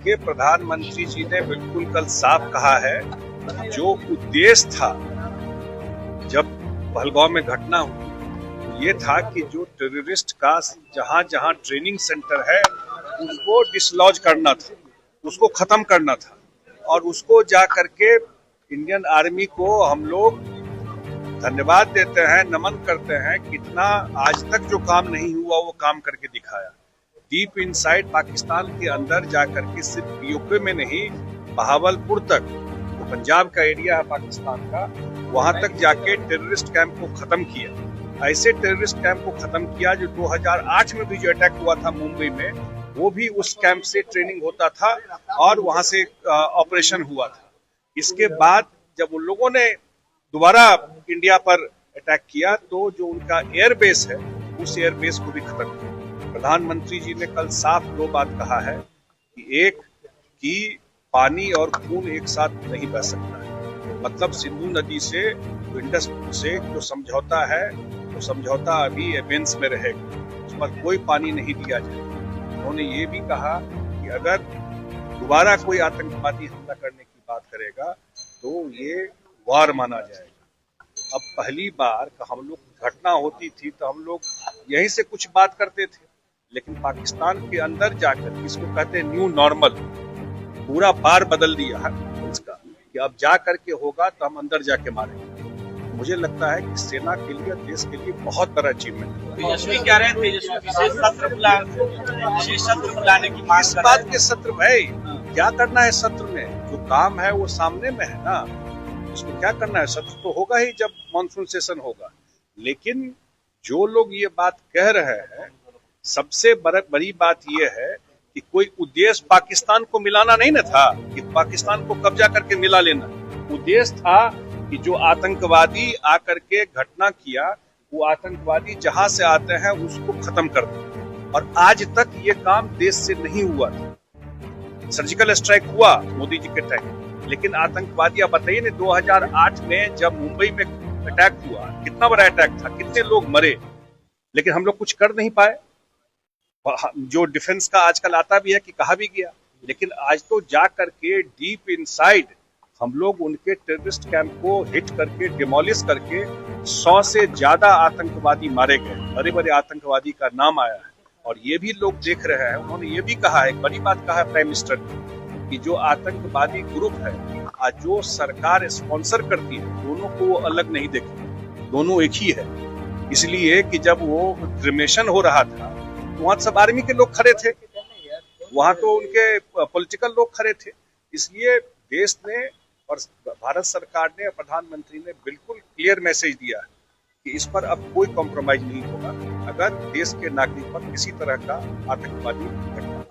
देखिए, प्रधानमंत्री जी ने बिल्कुल कल साफ कहा है, जो उद्देश्य था जब पहलगांव में घटना हुई, ये था कि जो टेररिस्ट का जहां जहां ट्रेनिंग सेंटर है उसको डिसलॉज करना था, उसको खत्म करना था। और उसको जा करके इंडियन आर्मी को हम लोग धन्यवाद देते हैं, नमन करते हैं। कितना आज तक जो काम नहीं हुआ वो काम करके दिखाया। डीप इनसाइड पाकिस्तान के अंदर जाकर के सिर्फ पीओके में नहीं, बहावलपुर तक, जो पंजाब का एरिया है पाकिस्तान का, वहां तक जाके टेररिस्ट कैंप को खत्म किया। ऐसे टेररिस्ट कैंप को खत्म किया जो 2008 में भी जो अटैक हुआ था मुंबई में, वो भी उस कैंप से ट्रेनिंग होता था और वहां से ऑपरेशन हुआ था। इसके बाद जब उन लोगों ने दोबारा इंडिया पर अटैक किया तो जो उनका एयरबेस है उस एयरबेस को भी खत्म किया। प्रधानमंत्री जी ने कल साफ दो बात कहा है कि एक कि पानी और खून एक साथ नहीं बह सकता है। मतलब सिंधु नदी से इंडस से जो समझौता है वो समझौता अभी एवेंस में रहेगा, उस पर कोई पानी नहीं दिया जाएगा। उन्होंने ये भी कहा कि अगर दोबारा कोई आतंकवादी हमला करने की बात करेगा तो ये वार माना जाएगा। अब पहली बार हम लोग घटना होती थी तो हम लोग यहीं से कुछ बात करते थे, लेकिन पाकिस्तान के अंदर जाकर, इसको कहते हैं न्यू नॉर्मल, पूरा बार बदल दिया है इसका कि अब जा करके होगा तो हम अंदर जाके मारेंगे। मुझे लगता है कि सेना के लिए, देश के लिए बहुत बड़ा अचीवमेंट है। तेजस्वी कह रहे हैं तेजस्वी विशेष सत्र बुलाने की मांग इस बात के सत्र भाई क्या करना है? सत्र में जो काम है वो सामने में है ना, इसको क्या करना है? सत्र तो होगा ही जब मॉनसून सेशन होगा। लेकिन जो लोग ये बात कह रहे हैं, सबसे बड़ी बात ये है कि कोई उद्देश्य पाकिस्तान को मिलाना नहीं ना था, कि पाकिस्तान को कब्जा करके मिला लेना। उद्देश्य था कि जो आतंकवादी आकर के घटना किया, वो आतंकवादी जहां से आते हैं उसको खत्म कर दो। और आज तक ये काम देश से नहीं हुआ था। सर्जिकल स्ट्राइक हुआ मोदी जी के टाइम, लेकिन आतंकवादी, आप बताइए ना, 2008 में जब मुंबई में अटैक हुआ, कितना बड़ा अटैक था, कितने लोग मरे, लेकिन हम लोग कुछ कर नहीं पाए। जो डिफेंस का आजकल आता भी है कि कहा भी गया, लेकिन आज तो जा करके डीप इनसाइड हम लोग उनके टेररिस्ट कैंप को हिट करके, डिमोलिश करके 100 से ज्यादा आतंकवादी मारे गए। बड़े बड़े आतंकवादी का नाम आया है और ये भी लोग देख रहे हैं। उन्होंने ये भी कहा है, एक बड़ी बात कहा है प्राइम मिनिस्टर ने, कि जो आतंकवादी ग्रुप है आज जो सरकार स्पॉन्सर करती है, दोनों को वो अलग नहीं देखे, दोनों एक ही है। इसलिए कि जब वो क्रिमेशन हो रहा था तो वहां सब आर्मी के लोग खड़े थे, वहां तो उनके पॉलिटिकल लोग खड़े थे। इसलिए देश ने और भारत सरकार ने, प्रधानमंत्री ने बिल्कुल क्लियर मैसेज दिया है कि इस पर अब कोई कॉम्प्रोमाइज नहीं होगा अगर देश के नागरिक पर किसी तरह का आतंकवादी घटना।